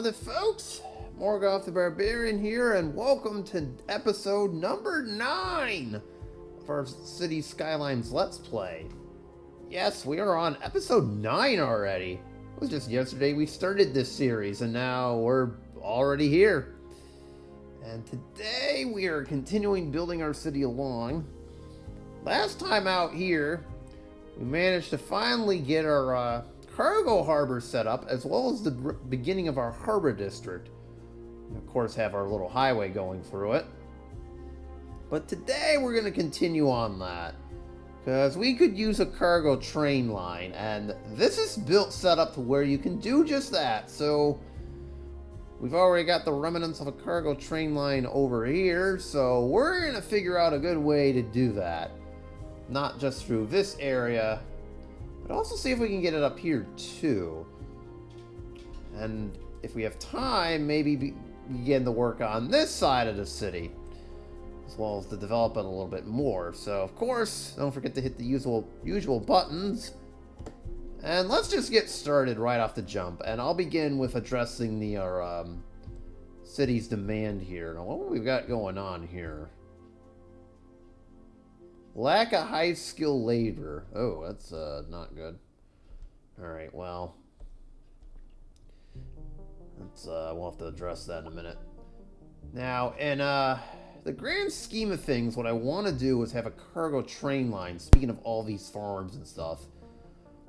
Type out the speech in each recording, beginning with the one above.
the folks, Morgoth the Barbarian here, and welcome to episode number 9 of our City Skylines Let's Play. Yes, we are on episode 9 already. It was just yesterday we started this series, and now we're already here. And today we are continuing building our city along. Last time out here, we managed to finally get our cargo harbor set up, as well as the beginning of our harbor district. And of course, have our little highway going through it. But today we're going to continue on that, because we could use a cargo train line, and this is set up to where you can do just that. So we've already got the remnants of a cargo train line over here, so we're going to figure out a good way to do that. Not just through this area, but also see if we can get it up here too. And if we have time, maybe begin to work on this side of the city, as well as to develop it a little bit more. So of course, don't forget to hit the usual buttons. And let's just get started right off the jump. And I'll begin with addressing our city's demand here. Now, what we've got going on here? Lack of high-skill labor. Oh, that's not good. Alright, well. We'll have to address that in a minute. Now, in the grand scheme of things, what I want to do is have a cargo train line. Speaking of all these farms and stuff.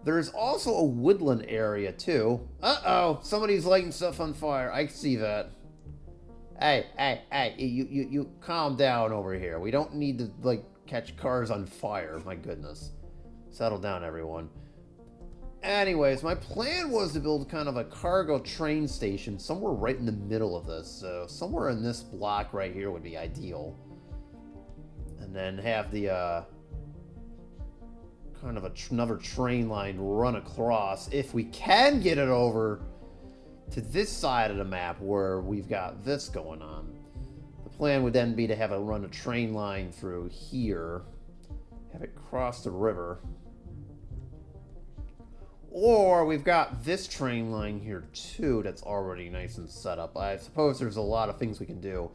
There's also a woodland area, too. Uh-oh! Somebody's lighting stuff on fire. I see that. Hey, you calm down over here. We don't need to, like, catch cars on fire. My goodness. Settle down, everyone. Anyways, my plan was to build kind of a cargo train station somewhere right in the middle of this. So somewhere in this block right here would be ideal. And then have the kind of another train line run across, if we can get it over to this side of the map where we've got this going on. The plan would then be to have it run a train line through here, have it cross the river. Or we've got this train line here too that's already nice and set up. I suppose there's a lot of things we can do.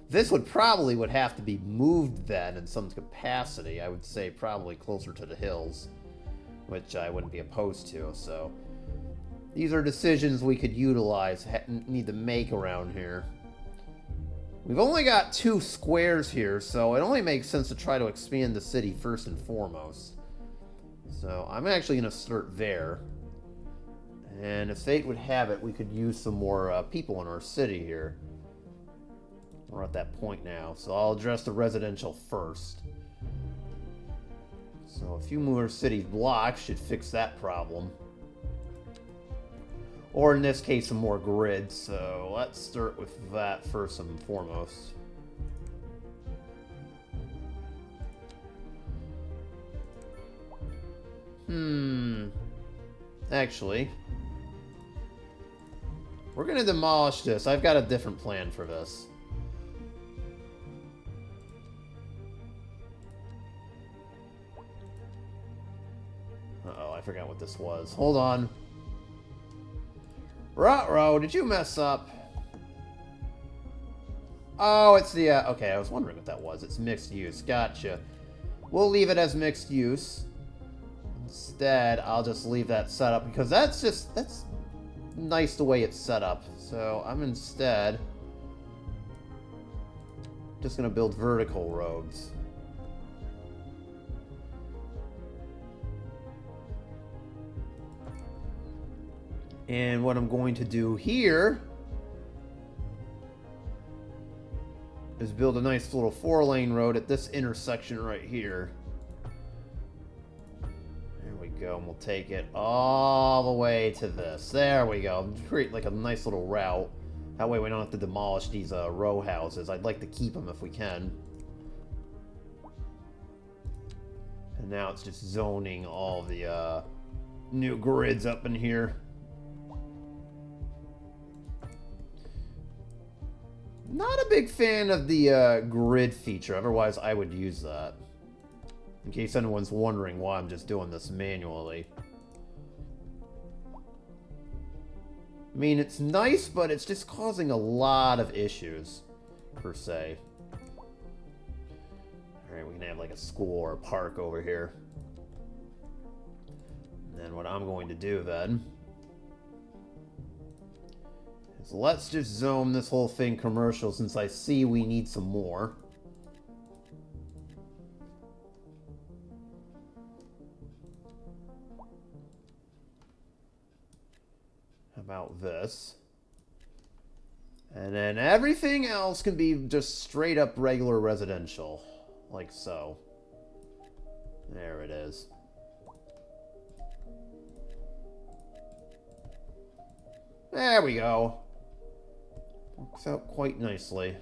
This would have to be moved then in some capacity. I would say probably closer to the hills, which I wouldn't be opposed to. So these are decisions we could utilize, need to make around here. We've only got 2 squares here, so it only makes sense to try to expand the city first and foremost. So I'm actually going to start there. And if fate would have it, we could use some more people in our city here. We're at that point now, so I'll address the residential first. So a few more city blocks should fix that problem. Or in this case, some more grids. So let's start with that first and foremost. Actually, we're going to demolish this. I've got a different plan for this. Uh-oh, I forgot what this was. Hold on. Ruh-roh, did you mess up? Oh, it's the, okay, I was wondering what that was. It's mixed use. Gotcha. We'll leave it as mixed use. Instead, I'll just leave that set up, because that's nice the way it's set up. So, I'm instead just going to build vertical roads. And what I'm going to do here is build a nice little 4-lane road at this intersection right here. There we go, and we'll take it all the way to this. There we go. Create like a nice little route. That way we don't have to demolish these row houses. I'd like to keep them if we can. And now it's just zoning all the new grids up in here. Not a big fan of the grid feature, otherwise I would use that. In case anyone's wondering why I'm just doing this manually. I mean, it's nice, but it's just causing a lot of issues, per se. Alright, we can have like a school or a park over here. And then what I'm going to do then is let's just zone this whole thing commercial since I see we need some more. How about this? And then everything else can be just straight up regular residential. Like so. There it is. There we go. Works out quite nicely.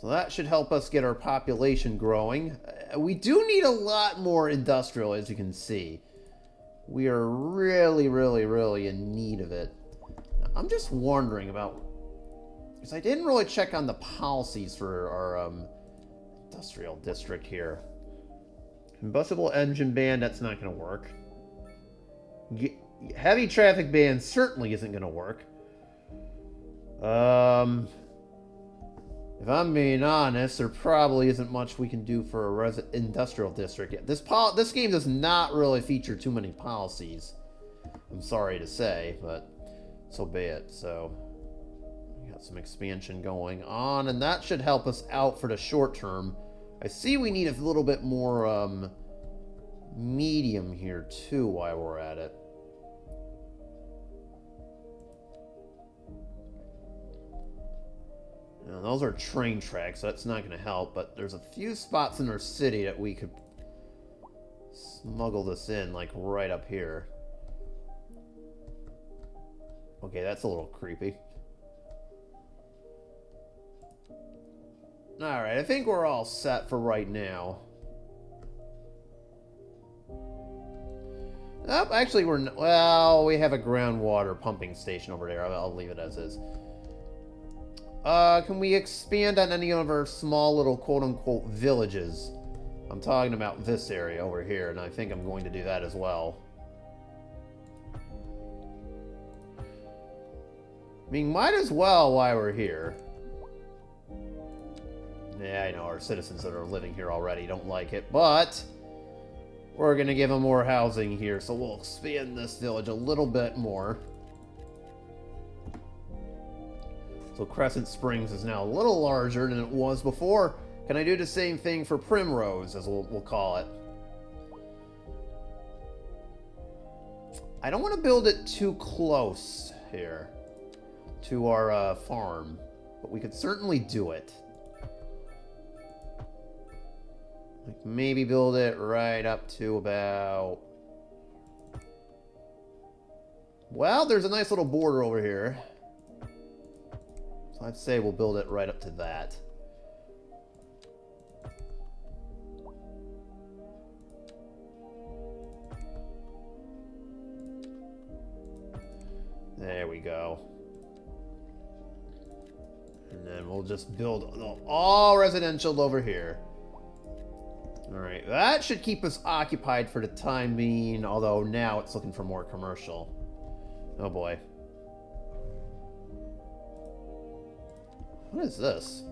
So that should help us get our population growing. We do need a lot more industrial, as you can see. We are really, really, really in need of it. Now, I'm just wondering about... because I didn't really check on the policies for our industrial district here. Combustible engine ban, that's not going to work. Heavy traffic ban certainly isn't going to work. If I'm being honest, there probably isn't much we can do for a industrial district yet. This game does not really feature too many policies. I'm sorry to say, but so be it. So, we got some expansion going on, and that should help us out for the short term. I see we need a little bit more medium here, too, while we're at it. Now, those are train tracks, so that's not going to help, but there's a few spots in our city that we could smuggle this in, like right up here. Okay, that's a little creepy. Alright, I think we're all set for right now. Oh, actually, well, we have a groundwater pumping station over there. I'll leave it as is. Can we expand on any of our small little quote-unquote villages? I'm talking about this area over here, and I think I'm going to do that as well. I mean, might as well while we're here. Yeah, I know our citizens that are living here already don't like it, but we're going to give them more housing here, so we'll expand this village a little bit more. So Crescent Springs is now a little larger than it was before. Can I do the same thing for Primrose, as we'll call it? I don't want to build it too close here to our farm, but we could certainly do it. Like maybe build it right up to about... well, there's a nice little border over here. So I'd say we'll build it right up to that. There we go. And then we'll just build all residential over here. Alright, that should keep us occupied for the time being, although now it's looking for more commercial. Oh boy. What is this?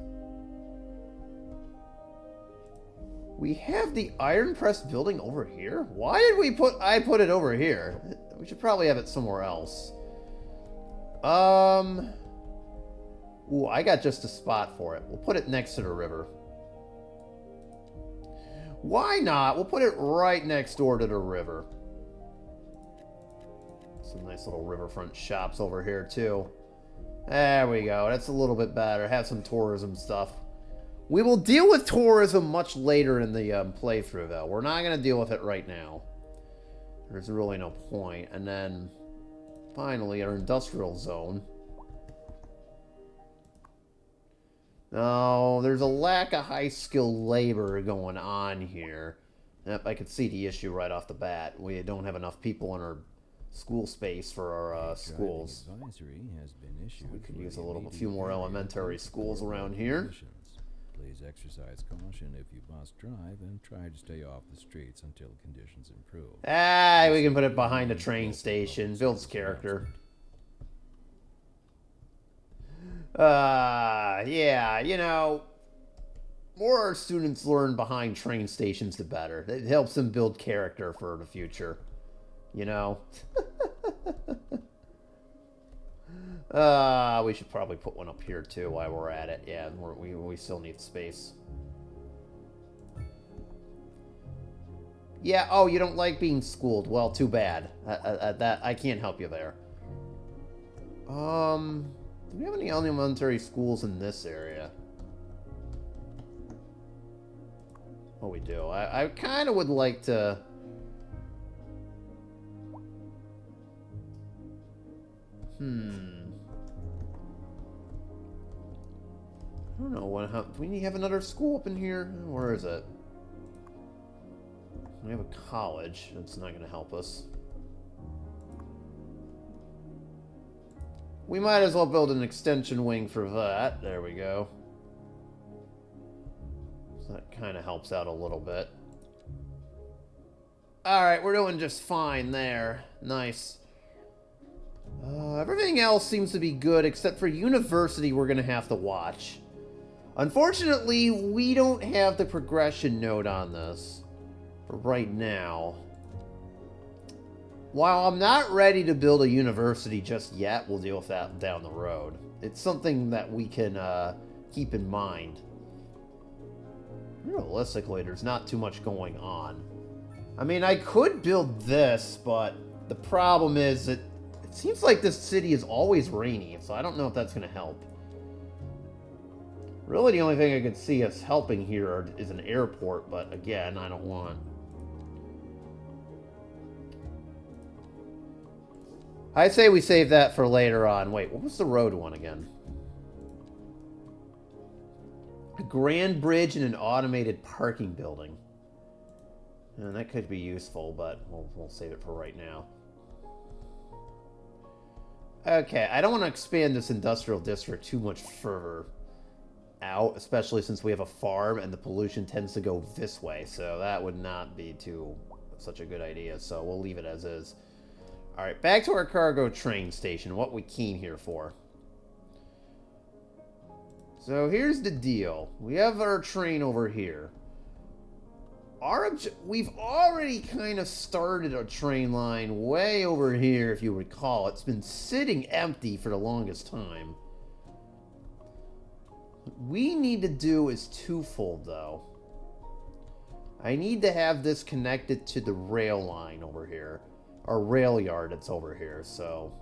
We have the Iron Press building over here? Why did I put it over here? We should probably have it somewhere else. Ooh, I got just a spot for it. We'll put it next to the river. Why not? We'll put it right next door to the river. Some nice little riverfront shops over here, too. There we go. That's a little bit better. Have some tourism stuff. We will deal with tourism much later in the playthrough, though. We're not going to deal with it right now. There's really no point. And then, finally, our industrial zone. No, there's a lack of high-skilled labor going on here. Yep, I could see the issue right off the bat. We don't have enough people in our school space for our schools. Advisory has been issued. So we could use a few more elementary schools around here. Please exercise caution if you must drive and try to stay off the streets until conditions improve. Ah, we can put it behind a train station. Builds character. Yeah, you know, more our students learn behind train stations, the better. It helps them build character for the future. You know? We should probably put one up here, too, while we're at it. Yeah, we still need space. Yeah, oh, you don't like being schooled. Well, too bad. I can't help you there. Do we have any elementary schools in this area? Oh, we do. I kind of would like to... I don't know. Do we have another school up in here? Where is it? We have a college. That's not going to help us. We might as well build an extension wing for that. There we go. So that kind of helps out a little bit. Alright, we're doing just fine there. Nice. Everything else seems to be good, except for university we're going to have to watch. Unfortunately, we don't have the progression node on this for right now. While I'm not ready to build a university just yet, we'll deal with that down the road. It's something that we can keep in mind. Realistically, there's not too much going on. I mean, I could build this, but the problem is that it seems like this city is always rainy, so I don't know if that's going to help. Really, the only thing I could see us helping here is an airport, but again, I don't want... I say we save that for later on. Wait, what was the road one again? A grand bridge and an automated parking building. And that could be useful, but we'll save it for right now. Okay, I don't want to expand this industrial district too much further out, especially since we have a farm and the pollution tends to go this way, so that would not be such a good idea, so we'll leave it as is. Alright, back to our cargo train station, what we came here for. So here's the deal. We have our train over here. We've already kind of started a train line way over here, if you recall. It's been sitting empty for the longest time. What we need to do is twofold, though. I need to have this connected to the rail line over here. Our rail yard that's over here, so...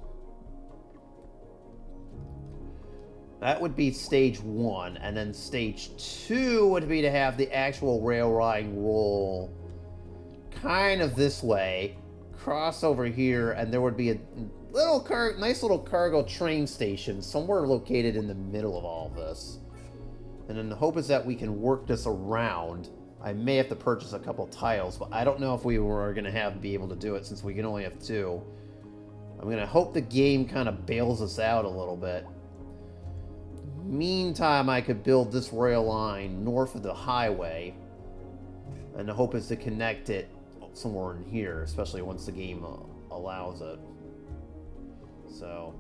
that would be stage 1, and then stage 2 would be to have the actual rail line roll kind of this way, cross over here, and there would be a nice little cargo train station somewhere located in the middle of all this. And then the hope is that we can work this around. I may have to purchase a couple tiles, but I don't know if we were going to be able to do it since we can only have 2. I'm going to hope the game kind of bails us out a little bit. Meantime, I could build this rail line north of the highway, and the hope is to connect it somewhere in here, especially once the game allows it. So,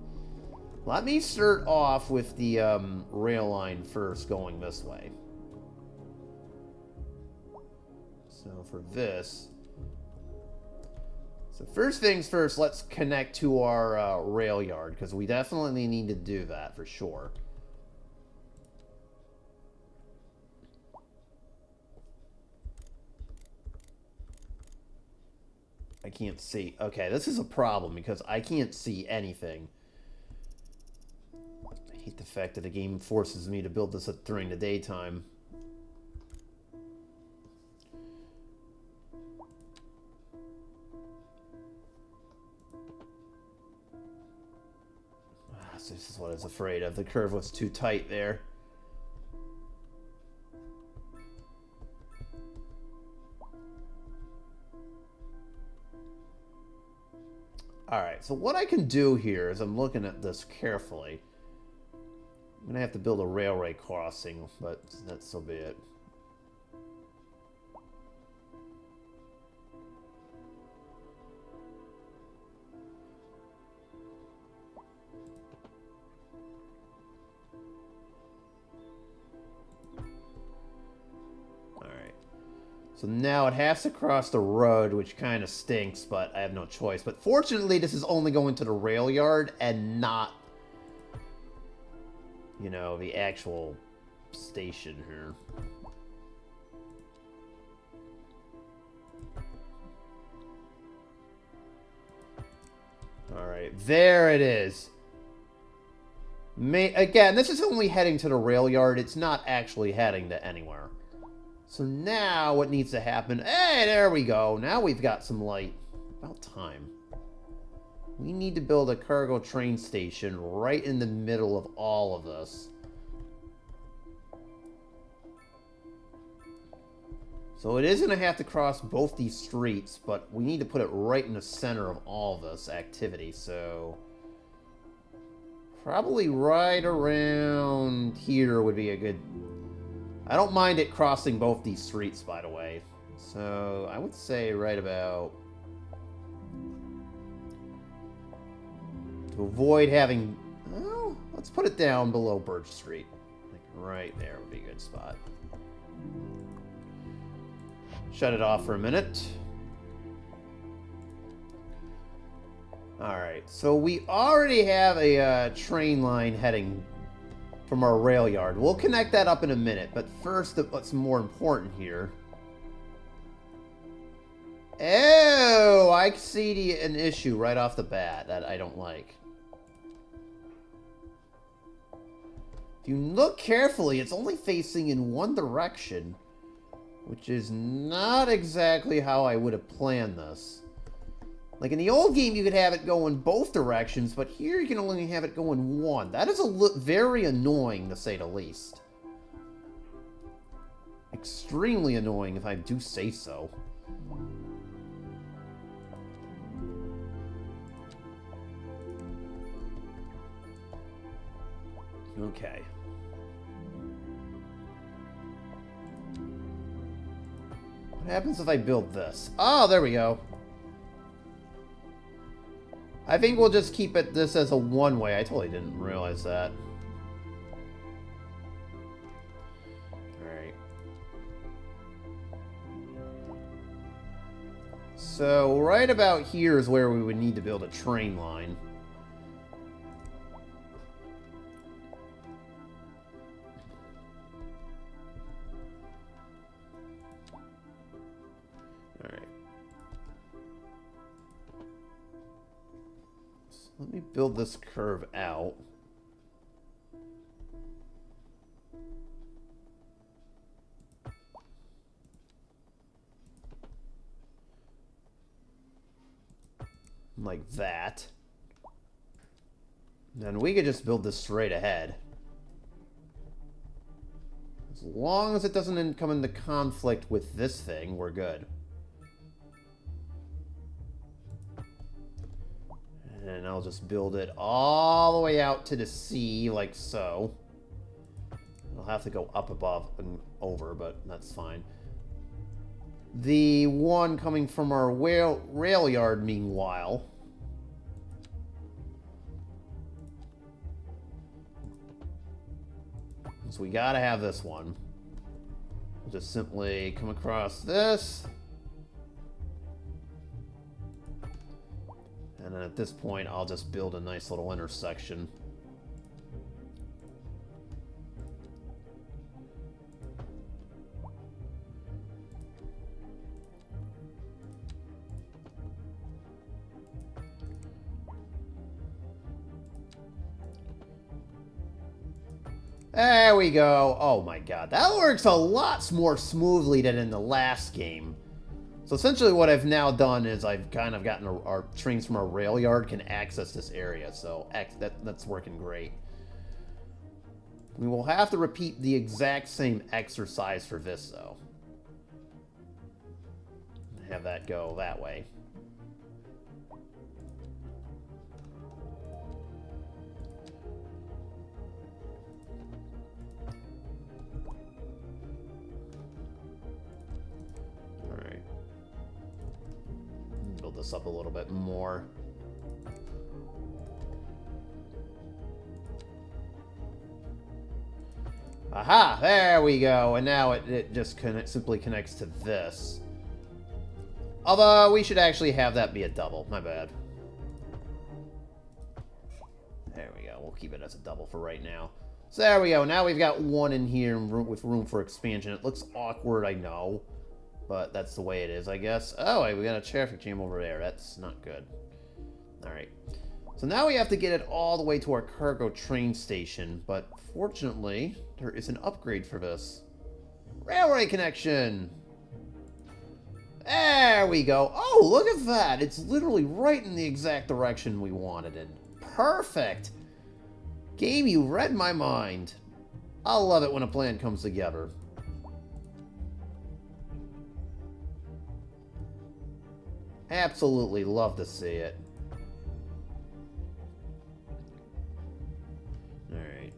let me start off with the rail line first, going this way. So for this, so first things first, let's connect to our rail yard, because we definitely need to do that for sure. I can't see. Okay, this is a problem because I can't see anything. I hate the fact that the game forces me to build this during the daytime. So this is what I was afraid of. The curve was too tight there. Alright, so what I can do here is I'm looking at this carefully. I'm gonna have to build a railway crossing, but that's so be it. Alright. So now it has to cross the road, which kind of stinks, but I have no choice. But fortunately, this is only going to the rail yard and not, you know, the actual station here. Alright, there it is. Again, this is only heading to the rail yard. It's not actually heading to anywhere. So now what needs to happen... Hey, there we go. Now we've got some light. About time. We need to build a cargo train station right in the middle of all of this. So it is going to have to cross both these streets, but we need to put it right in the center of all this activity, so... Probably right around here would be a good... I don't mind it crossing both these streets, by the way. So, I would say right about... To avoid having... Well, let's put it down below Birch Street. Like right there would be a good spot. Shut it off for a minute. Alright, so we already have a train line heading from our rail yard. We'll connect that up in a minute, but first, what's more important here... Oh, I see an issue right off the bat that I don't like. If you look carefully, it's only facing in one direction, which is not exactly how I would have planned this. Like, in the old game, you could have it go in both directions, but here you can only have it go in one. That is very annoying, to say the least. Extremely annoying, if I do say so. Okay. What happens if I build this? Oh, there we go. I think we'll just keep this as a one-way. I totally didn't realize that. Alright. So, right about here is where we would need to build a train line. Let me build this curve out. Like that. Then we could just build this straight ahead. As long as it doesn't come into conflict with this thing, we're good. And I'll just build it all the way out to the sea, like so. I'll have to go up above and over, but that's fine. The one coming from our rail yard, meanwhile. So we gotta have this one. We'll just simply come across this. And then at this point, I'll just build a nice little intersection. There we go. Oh my god. That works a lot more smoothly than in the last game. So essentially what I've now done is I've kind of gotten our trains from our rail yard can access this area. So that's working great. We will have to repeat the exact same exercise for this, though. Have that go that way. build this up a little bit more. Aha! There we go. And now it just simply connects to this. Although, we should actually have that be a double. My bad. There we go. We'll keep it as a double for right now. So there we go. Now we've got one in here with room for expansion. It looks awkward, I know. But that's the way it is, I guess. Oh, we got a traffic jam over there. That's not good. Alright. So now we have to get it all the way to our cargo train station. But fortunately, there is an upgrade for this. Railway connection! There we go. Oh, look at that. It's literally right in the exact direction we wanted it. Perfect. Game, you read my mind. I love it when a plan comes together. Absolutely love to see it. Alright.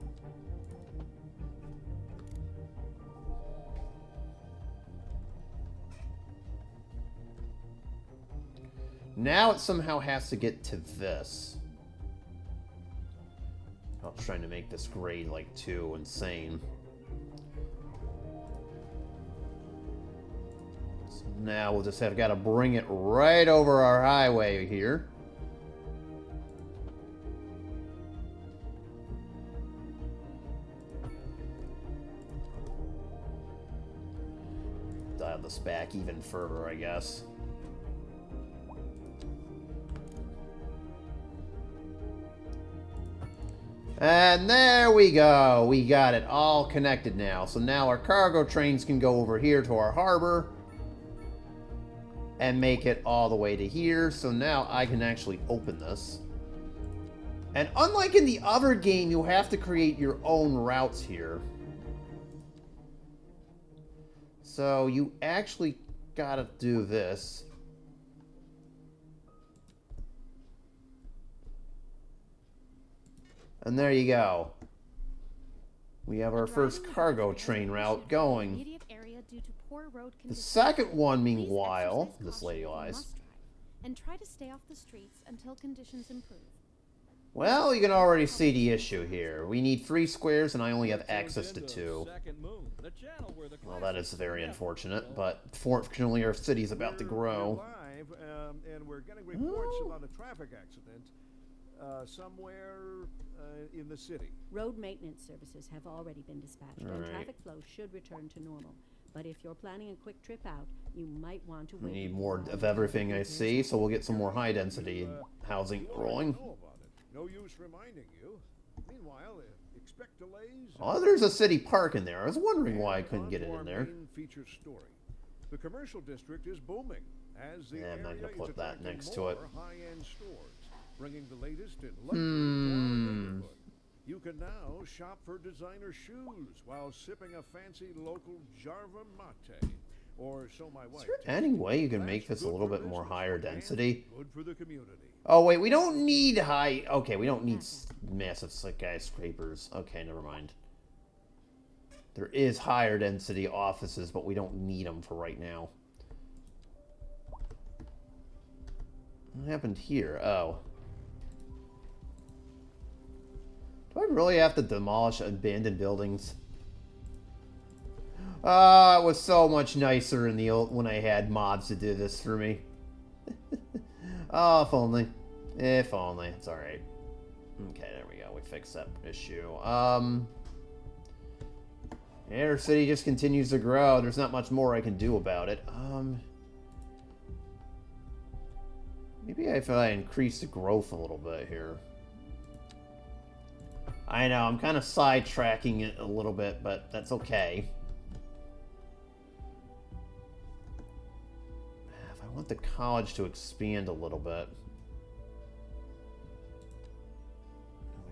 Now it somehow has to get to this. I was trying to make this grade like too insane. So now we'll just have got to bring it right over our highway here. Dial this back even further, I guess. And there we go. We got it all connected now. So now our cargo trains can go over here to our harbor and make it all the way to here. So now I can actually open this. And unlike in the other game, you have to create your own routes here. So you actually gotta do this. And there you go. We have our first cargo train route going. The second one, meanwhile, this lady lies. And try to stay off the streets until conditions improve. Well, you can already see the issue here. We need 3 squares and I only have access to 2. Well, that is very unfortunate, but fortunately our city's about to grow. And we're getting reports about a traffic accident somewhere in the city. Road maintenance services have already been dispatched, and traffic flow should return to normal. But if you're planning a quick trip out, you might want to wait. We need more of everything I see, so we'll get some more high-density housing rolling. No use reminding you. Meanwhile, expect delays. Oh, there's a city park in there. I was wondering why I couldn't get it in there. Feature story. The commercial district is booming as the I'm not area gonna is put that attracting next to it. more high-end stores, bringing the latest in luxury to our neighborhood. You can now shop for designer shoes while sipping a fancy local Jarva mate. Or so my wife. Is there any way you can make this a little bit more higher density? Good for the community. Oh, wait, we don't need high... Okay, we don't need massive skyscrapers. Okay, never mind. There is higher density offices, but we don't need them for right now. What happened here? Oh. Do I really have to demolish abandoned buildings? It was so much nicer in the old when I had mods to do this for me. Oh, if only. If only. It's alright. Okay, there we go. We fixed that issue. Air City just continues to grow. There's not much more I can do about it. Maybe if I increase the growth a little bit here. I know, I'm kind of sidetracking it a little bit, but that's okay. If I want the college to expand a little bit.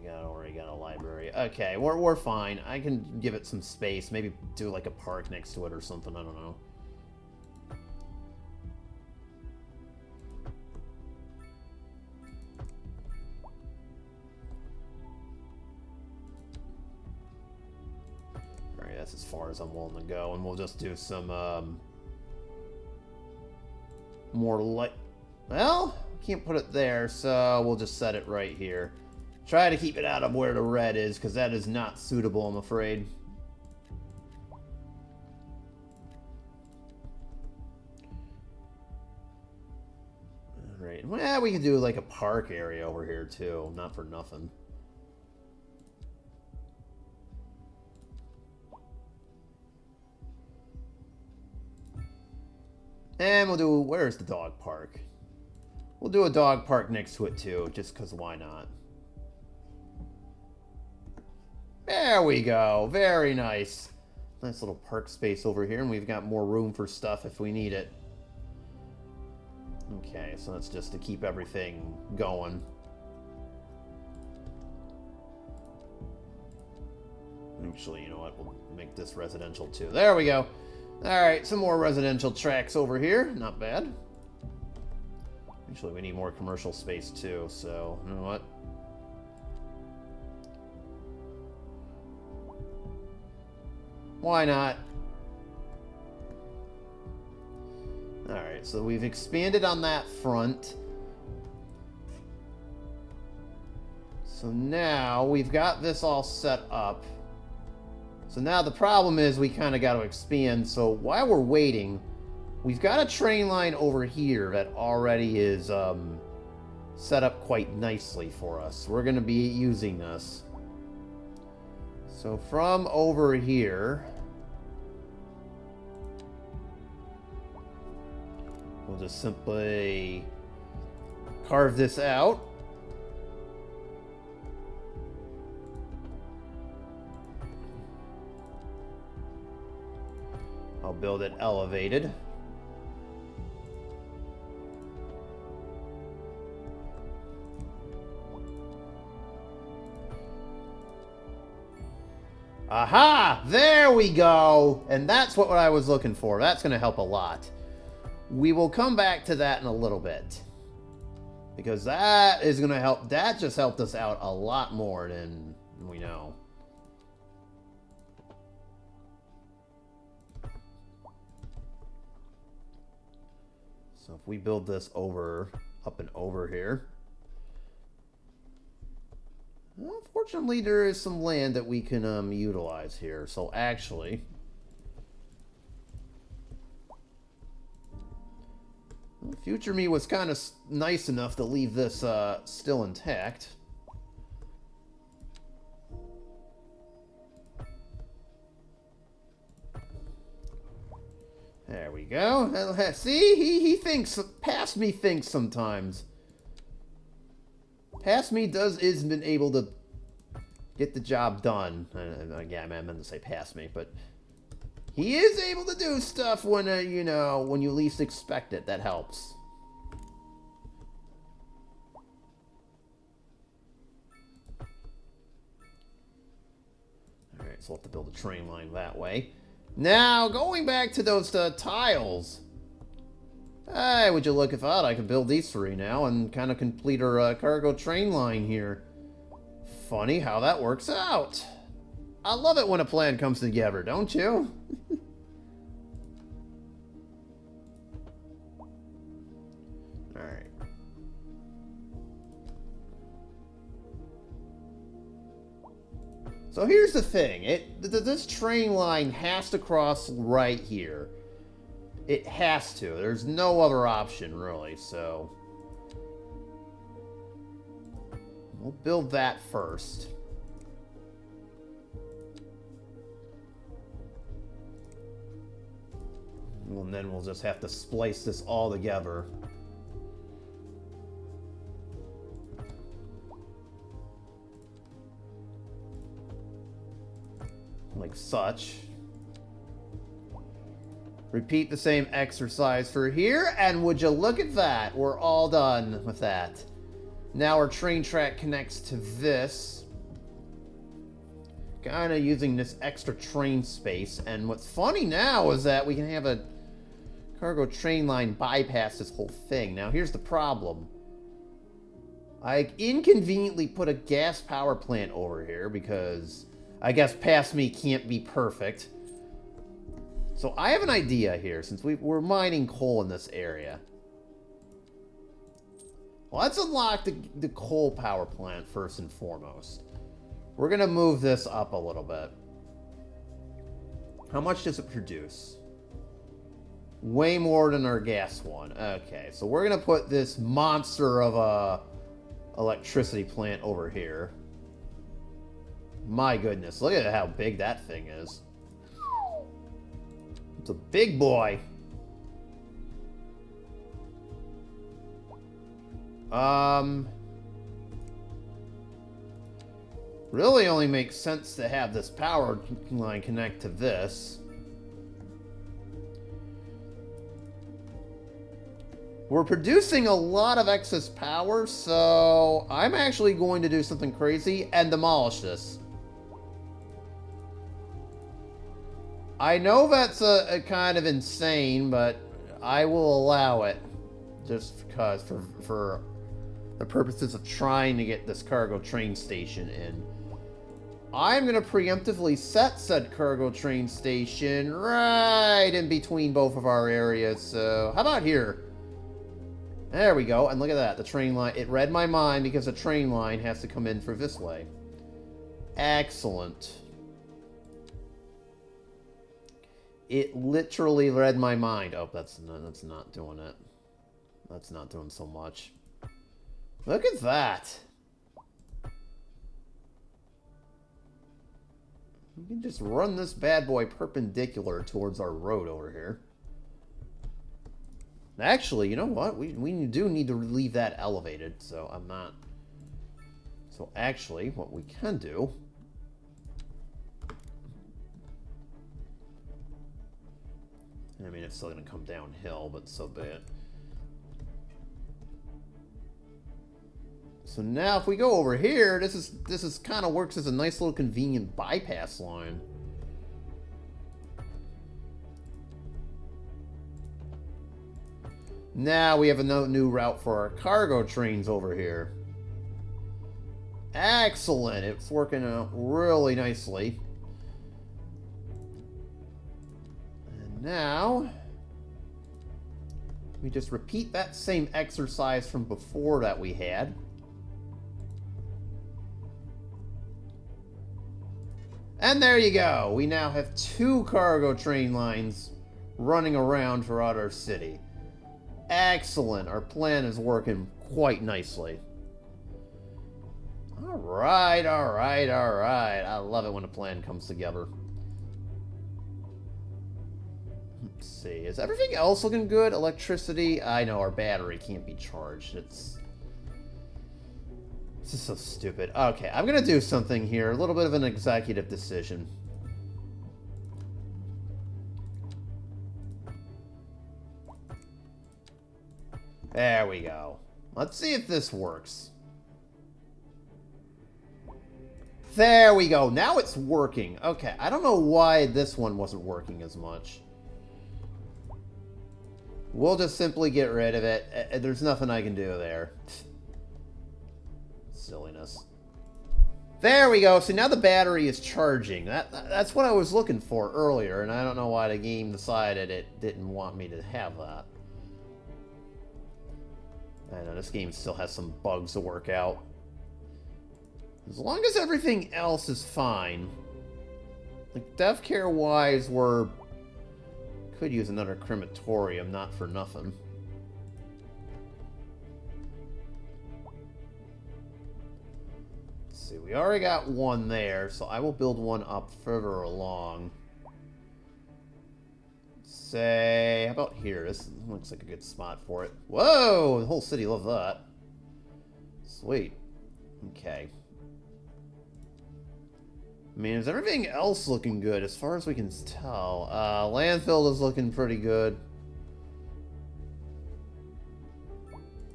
We already got a library. Okay, we're fine. I can give it some space. Maybe do like a park next to it or something. I don't know. Alright, that's as far as I'm willing to go. And we'll just do some more Well, can't put it there, so we'll just set it right here. Try to keep it out of where the red is, because that is not suitable, I'm afraid. Alright, well, we can do like a park area over here, too. Not for nothing. And we'll do, where's the dog park? We'll do a dog park next to it too, just because why not? There we go, very nice. Nice little park space over here, and we've got more room for stuff if we need it. Okay, so that's just to keep everything going. Actually, you know what, we'll make this residential too. There we go. Alright, some more residential tracks over here. Not bad. Actually, we need more commercial space too, so, you know what? Why not? Alright, so we've expanded on that front. So now we've got this all set up. So now the problem is we kind of got to expand. So while we're waiting, we've got a train line over here that already is set up quite nicely for us. We're going to be using this. So from over here, we'll just simply carve this out. I'll build it elevated. Aha! There we go! And that's what I was looking for. That's going to help a lot. We will come back to that in a little bit. Because that is going to help. That just helped us out a lot more than we know. So if we build this up and over here. Well, fortunately, there is some land that we can utilize here. So actually, well, future me was kind of nice enough to leave this still intact. There we go. See, he thinks. Past me thinks sometimes. Past me isn't been able to get the job done. Again, I meant to say past me, but he is able to do stuff when you know, when you least expect it. That helps. All right, so we'll have to build a train line that way. Now, going back to those tiles. Hey, would you look at that? I can build these three now and kind of complete our cargo train line here. Funny how that works out. I love it when a plan comes together, don't you? Alright. So here's the thing. This train line has to cross right here. It has to. There's no other option, really, so we'll build that first. And then we'll just have to splice this all together. Like such. Repeat the same exercise for here, and would you look at that? We're all done with that. Now our train track connects to this. Kind of using this extra train space, and what's funny now is that we can have a cargo train line bypass this whole thing. Now here's the problem. I inconveniently put a gas power plant over here because I guess past me can't be perfect. So I have an idea here, since we're mining coal in this area. let's unlock the coal power plant first and foremost. We're going to move this up a little bit. How much does it produce? Way more than our gas one. Okay, so we're going to put this monster of a electricity plant over here. My goodness, look at how big that thing is. It's a big boy. Really only makes sense to have this power line connect to this. We're producing a lot of excess power, so I'm actually going to do something crazy and demolish this. I know that's a kind of insane, but I will allow it. Just because, for the purposes of trying to get this cargo train station in. I'm going to preemptively set said cargo train station right in between both of our areas. So, how about here? There we go. And look at that. The train line. It read my mind because the train line has to come in through this way. Excellent. It literally read my mind. Oh, that's not doing it. That's not doing so much. Look at that. We can just run this bad boy perpendicular towards our road over here. Actually, you know what? We do need to leave that elevated, so I'm not... So actually, what we can do... I mean, it's still going to come downhill, but so be it. So now if we go over here, this is kind of works as a nice little convenient bypass line. Now we have a new route for our cargo trains over here. Excellent. It's working out really nicely. And now we just repeat that same exercise from before that we had. And there you go. We now have 2 cargo train lines running around throughout our city. Excellent. Our plan is working quite nicely. Alright, alright, alright. I love it when a plan comes together. Let's see. Is everything else looking good? Electricity? I know our battery can't be charged. This is so stupid. Okay, I'm going to do something here. A little bit of an executive decision. There we go. Let's see if this works. There we go. Now it's working. Okay, I don't know why this one wasn't working as much. We'll just simply get rid of it. There's nothing I can do there. Silliness. There we go. So now the battery is charging. That's what I was looking for earlier, and I don't know why the game decided it didn't want me to have that. I know this game still has some bugs to work out. As long as everything else is fine. Like, death care wise, could use another crematorium, not for nothing. Let's see, we already got one there, so I will build one up further along. Say, how about here? This looks like a good spot for it. Whoa! The whole city loves that. Sweet. Okay. I mean, is everything else looking good as far as we can tell? Landfill is looking pretty good.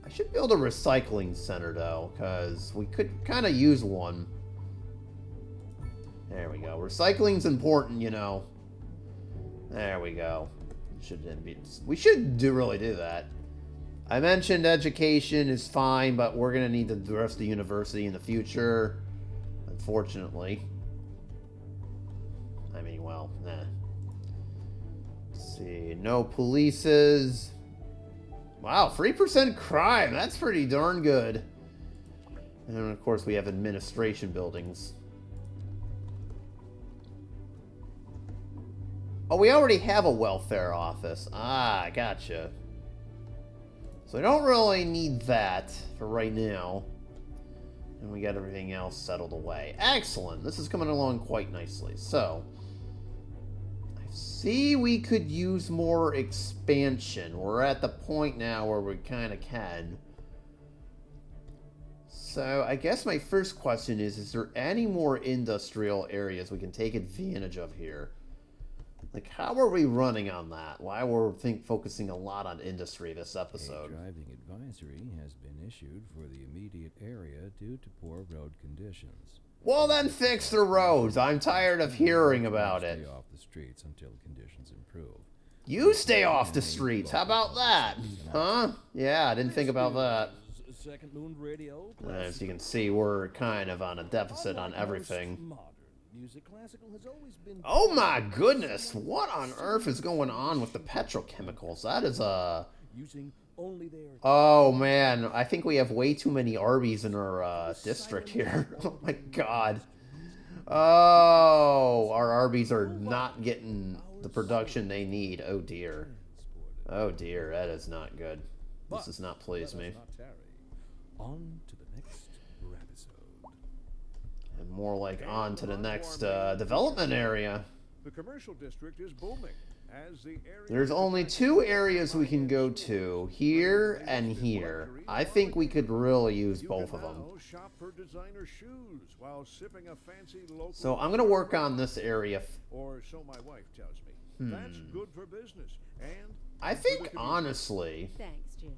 I should build a recycling center, though, because we could kind of use one. There we go. Recycling's important, you know. There we go. We should really do that. I mentioned education is fine, but we're going to need the rest of the university in the future, unfortunately. I mean, well, nah. Let's see. No polices. Wow, 3% crime. That's pretty darn good. And of course we have administration buildings. Oh, we already have a welfare office. Ah, gotcha. So we don't really need that for right now. And we got everything else settled away. Excellent. This is coming along quite nicely. So, I see we could use more expansion. We're at the point now where we kind of can. So, I guess my first question is there any more industrial areas we can take advantage of here? Like, how are we running on that? Why we're focusing a lot on industry this episode? A driving advisory has been issued for the immediate area due to poor road conditions. Well, then fix the roads. I'm tired of hearing about it. Stay off the streets until conditions improve. You stay off the streets. How about that? Huh? Yeah, I didn't think about that. Second Moon Radio. As you can see, we're kind of on a deficit on everything. Music classical has always been. Oh my goodness! What on earth is going on with the petrochemicals? That is using only their. Oh man, I think we have way too many Arby's in our district here. Oh my god. Oh, our Arby's are not getting the production they need. Oh dear. Oh dear, that is not good. This does not please me. On to the next episode. And more like on to the next development area. The commercial district is booming. As the area There's only 2 areas we can go to, here and here. I think we could really use both of them. Shop for designer shoes while sipping a fancy local. So I'm going to work on this area. Or so my wife tells me. That's good for business. And I think, honestly, Thanks, Jim.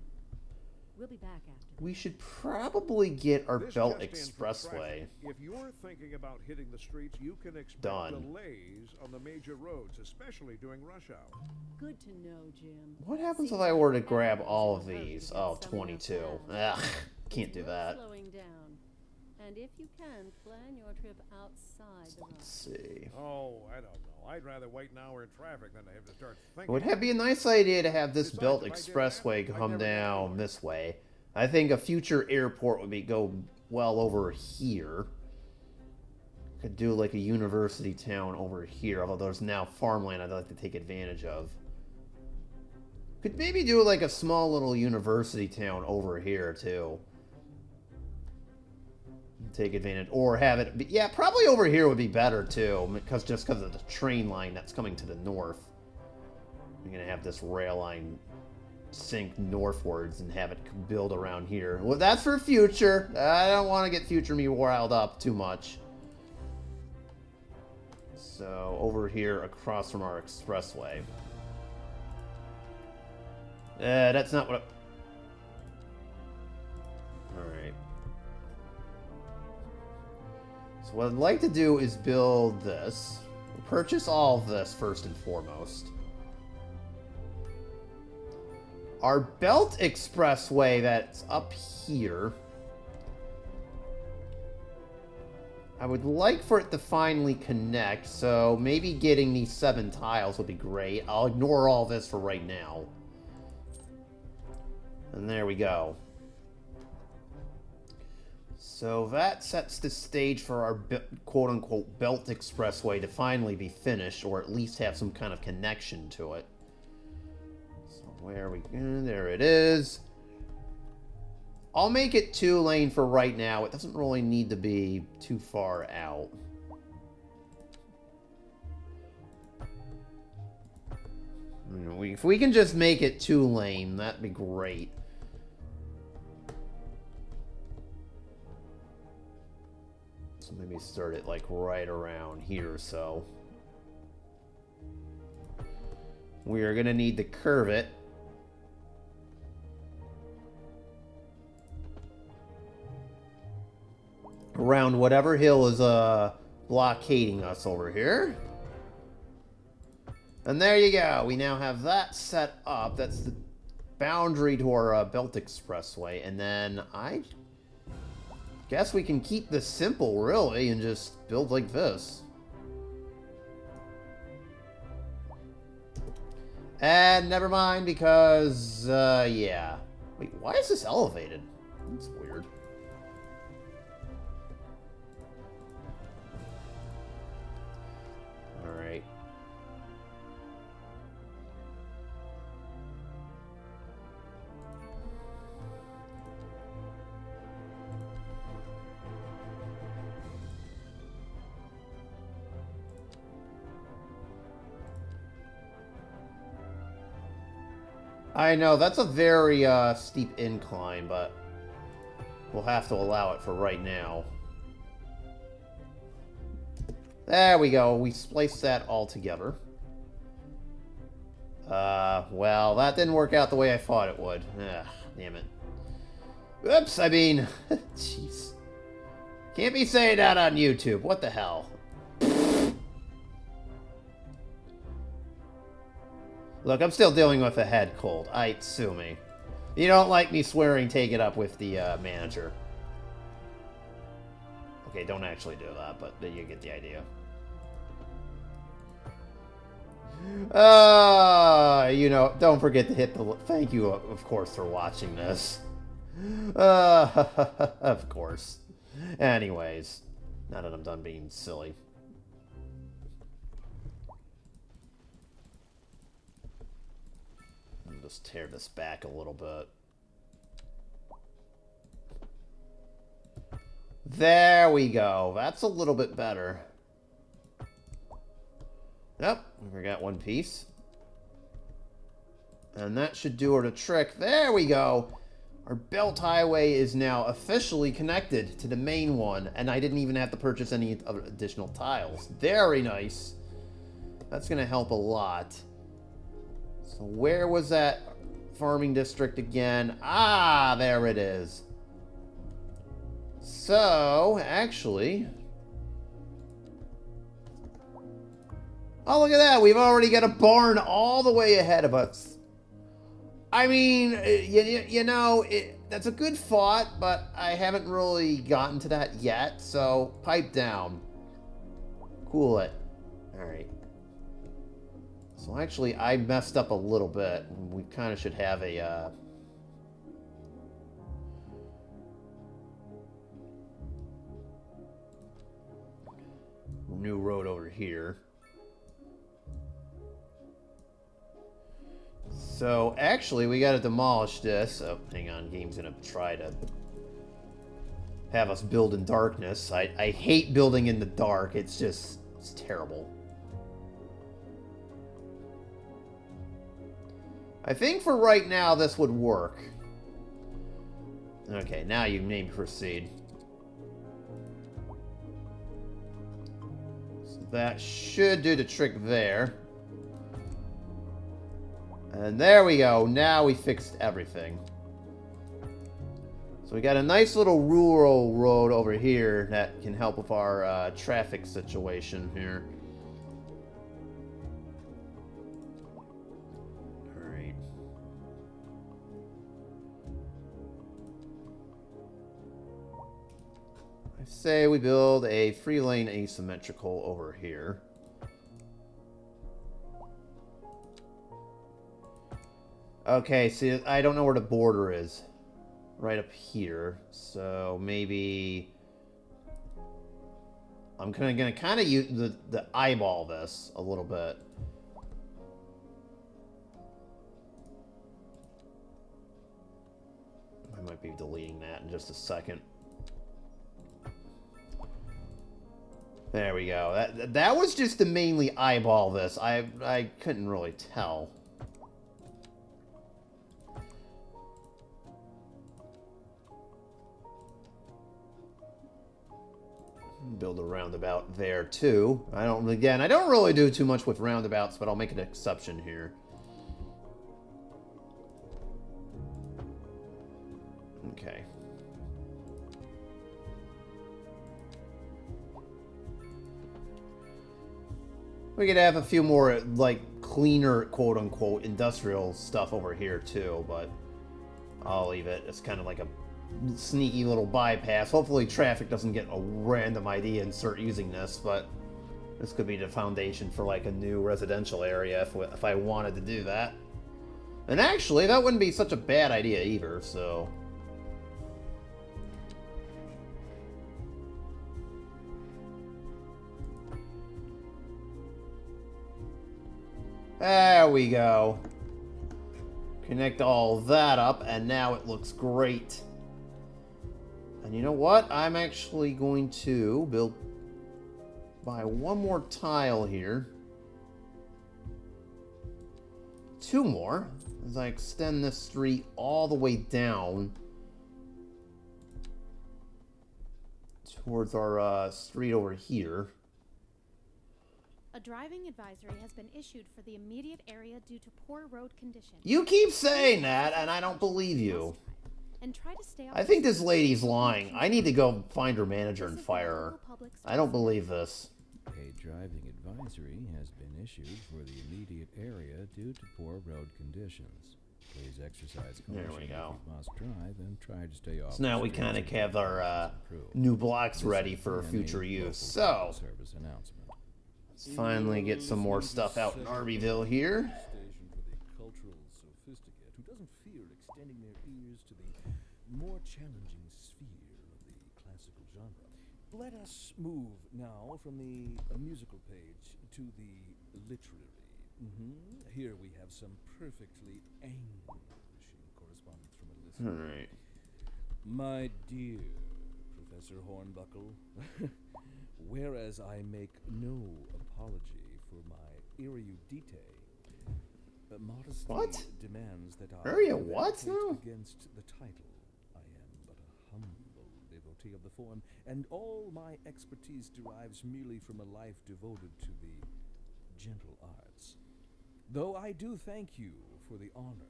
We'll be back after. we should probably get our This Belt just in for Expressway traffic. If you're thinking about hitting the streets, you can expect done. delays on the major roads, especially during rush hour. Good to know, Jim. What happens if I were to grab all of these? Oh, 22. Ugh, can't do that. Slowing down. And if you can, plan your trip outside the Let's rush. see. Oh, I don't know. I'd rather wait an hour in traffic than to have to start It thinking. would be a nice idea to have this Besides, Belt if I did that, Expressway I'd come never down go this way. I think a future airport would go well over here. Could do like a university town over here, although there's now farmland I'd like to take advantage of. Could maybe do like a small little university town over here too. Take advantage, or have it be, yeah, probably over here would be better too, because of the train line that's coming to the north. You're gonna have this rail line sink northwards and have it build around here. Well, that's for future. I don't want to get future me riled up too much. So over here across from our expressway. That's not what Alright. So what I'd like to do is build this. Purchase all of this first and foremost. Our Belt Expressway that's up here. I would like for it to finally connect, so maybe getting these 7 tiles would be great. I'll ignore all this for right now. And there we go. So that sets the stage for our quote-unquote Belt Expressway to finally be finished, or at least have some kind of connection to it. So where are we? There it is. I'll make it 2-lane for right now. It doesn't really need to be too far out. If we can just make it 2-lane, that'd be great. So maybe start it like right around here or so. We are gonna need to curve it. Around whatever hill is blockading us over here. And there you go. We now have that set up. That's the boundary to our Belt Expressway. And then I guess we can keep this simple, really, and just build like this. And never mind, because, yeah. Wait, why is this elevated? That's weird. Alright. I know, that's a very steep incline, but we'll have to allow it for right now. There we go. We spliced that all together. Well, that didn't work out the way I thought it would. Ugh, damn it. Oops, I mean, jeez. Can't be saying that on YouTube. What the hell? Look, I'm still dealing with a head cold. Sue me. You don't like me swearing, take it up with the manager. Okay, don't actually do that, but you get the idea. You know, don't forget to hit the... Thank you, of course, for watching this. Of course. Anyways, now that I'm done being silly. Just tear this back a little bit. There we go. That's a little bit better. Yep, we forgot one piece. And that should do her the trick. There we go. Our belt highway is now officially connected to the main one, and I didn't even have to purchase any additional tiles. Very nice. That's going to help a lot. So where was that farming district again? Ah, there it is. So, actually... Oh, look at that. We've already got a barn all the way ahead of us. I mean, you know, that's a good thought, but I haven't really gotten to that yet, so pipe down. Cool it. All right. So actually, I messed up a little bit. We kind of should have a... new road over here. So, actually, we gotta demolish this. Oh, hang on. Game's gonna try to have us build in darkness. I hate building in the dark. It's terrible. I think for right now, this would work. Okay, now you may proceed. So that should do the trick there. And there we go. Now we fixed everything. So we got a nice little rural road over here that can help with our traffic situation here. Alright. I say we build a 3-lane asymmetrical over here. Okay, see, I don't know where the border is. Right up here. So maybe I'm gonna kind of use the eyeball this a little bit. I might be deleting that in just a second. There we go. That was just to mainly eyeball this. I couldn't really tell. Build a roundabout there too. I don't really do too much with roundabouts, but I'll make an exception here. Okay. We could have a few more, like, cleaner, quote-unquote, industrial stuff over here too, but I'll leave it. It's kind of like a sneaky little bypass. Hopefully traffic doesn't get a random idea and start using this, but This could be the foundation for like a new residential area if I wanted to do that. And actually, that wouldn't be such a bad idea either, so... There we go. Connect all that up, and now it looks great. And you know what? I'm actually going to buy one more tile here. 2 more, as I extend this street all the way down towards our street over here. A driving advisory has been issued for the immediate area due to poor road conditions. You keep saying that, and I don't believe you. And try to stay off I think this lady's lying. I need to go find her manager and fire her. I don't believe this. A driving advisory has been issued for the immediate area due to poor road conditions. Please exercise caution There we go. if you must drive and try to stay off. So now the we streets kind of until have our conditions improve. new blocks This ready has for been a future local use. So, service announcement. let's finally get some more stuff out in Arbyville here. Station for the cultural sophisticate who doesn't fear extending their ears to the more challenging sphere of the classical genre. Let us move now from the musical page to the literary. Here we have some perfectly anguishing correspondence from a listener. Alright. My dear Professor Hornbuckle, whereas I make no apology for my erudite, modesty What? demands that I Area what advocate now? against the title. I am but a humble devotee of the form, and all my expertise derives merely from a life devoted to the gentle arts. Though I do thank you for the honor.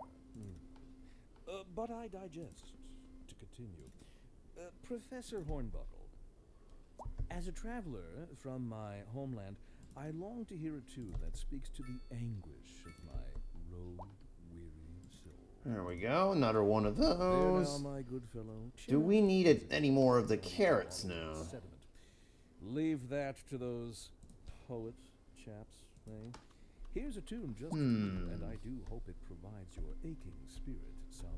But I digest. To continue. Professor Hornbuckle, as a traveler from my homeland, I long to hear a tune that speaks to the anguish of my road-weary soul. There we go. Another one of There now, those. my good fellow. Do we need any more of the carrots now? Sediment. Leave that to those poet chaps, eh? Here's a tune just for you, and I do hope it provides your aching spirit some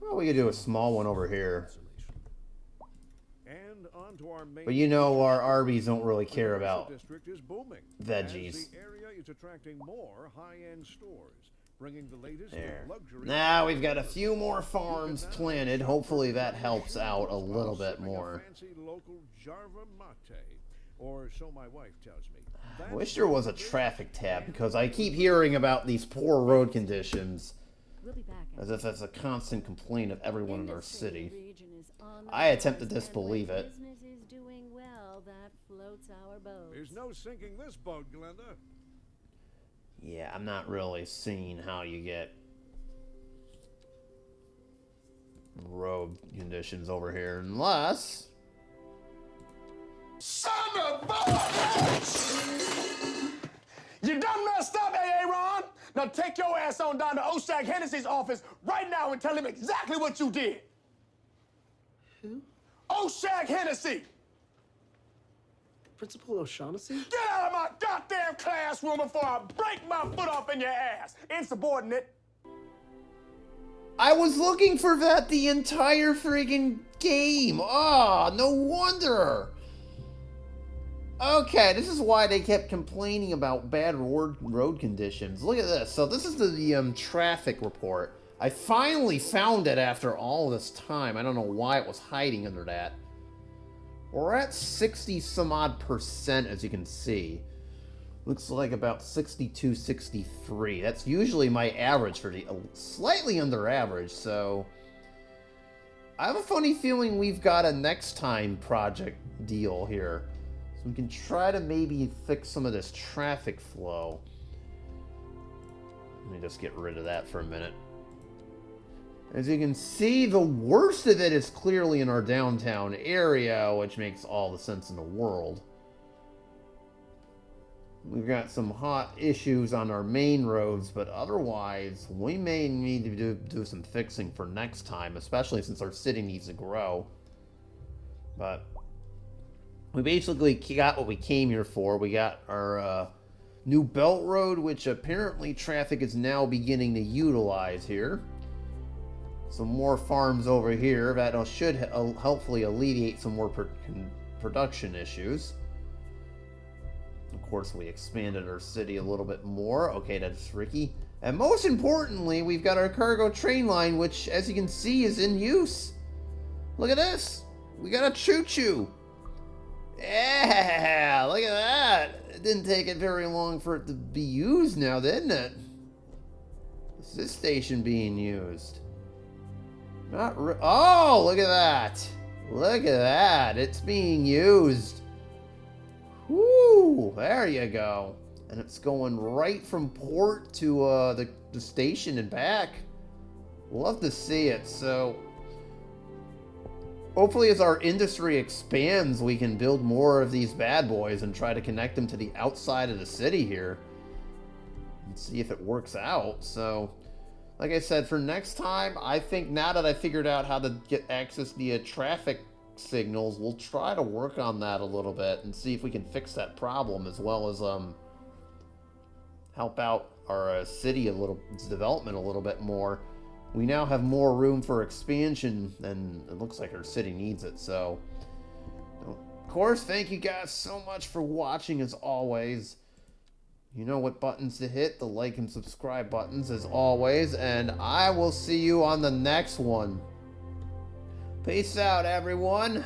Well, we could do a small one over here. consolation. And on to our main But you know our Arby's don't really The care commercial about district is booming, veggies. as the area is attracting more high-end stores, bringing the latest There. in luxury. Now we've got a few more farms planted. Hopefully that helps out a little while bit sipping a more. fancy local Jarva mate, or so my wife tells me. I wish there was a traffic tab because I keep hearing about these poor road conditions We'll be back. as if that's a constant complaint of everyone in our Industry city. region is on the I attempt to rise, and disbelieve when it. Business is doing well, that floats our boat. There's no sinking this boat, Glenda. Yeah, I'm not really seeing how you get road conditions over here unless... Son of a bitch! You done messed up, Aaron. Now take your ass on down to Oshag Hennessy's office right now and tell him exactly what you did. Who? Oshag Hennessy! Principal O'Shaughnessy? Get out of my goddamn classroom before I break my foot off in your ass, insubordinate. I was looking for that the entire friggin' game. Ah, no wonder. Okay, this is why they kept complaining about bad road conditions. Look at this. So this is the traffic report. I finally found it after all this time. I don't know why it was hiding under that. We're at 60 some odd percent, as you can see. Looks like about 62, 63. That's usually my average for the slightly under average, so I have a funny feeling we've got a next time project deal here. So we can try to maybe fix some of this traffic flow. Let me just get rid of that for a minute. As you can see, the worst of it is clearly in our downtown area, which makes all the sense in the world. We've got some hot issues on our main roads, but otherwise, we may need to do some fixing for next time, especially since our city needs to grow. But we basically got what we came here for. We got our new belt road, which apparently traffic is now beginning to utilize here. Some more farms over here that should hopefully alleviate some more production issues. Of course, we expanded our city a little bit more. Okay, that's Ricky. And most importantly, we've got our cargo train line, which, as you can see, is in use. Look at this. We got a choo-choo. Yeah, look at that. It didn't take it very long for it to be used now, didn't it? Is this station being used? Oh, look at that. Look at that. It's being used. Whoo, there you go. And it's going right from port to the station and back. Love to see it. So hopefully as our industry expands, we can build more of these bad boys and try to connect them to the outside of the city here and see if it works out. So like I said, for next time, I think now that I figured out how to get access via traffic signals, we'll try to work on that a little bit and see if we can fix that problem, as well as help out our city development a little bit more. We now have more room for expansion, and it looks like our city needs it. So, of course, thank you guys so much for watching, as always. You know what buttons to hit, the like and subscribe buttons, as always, and I will see you on the next one. Peace out, everyone.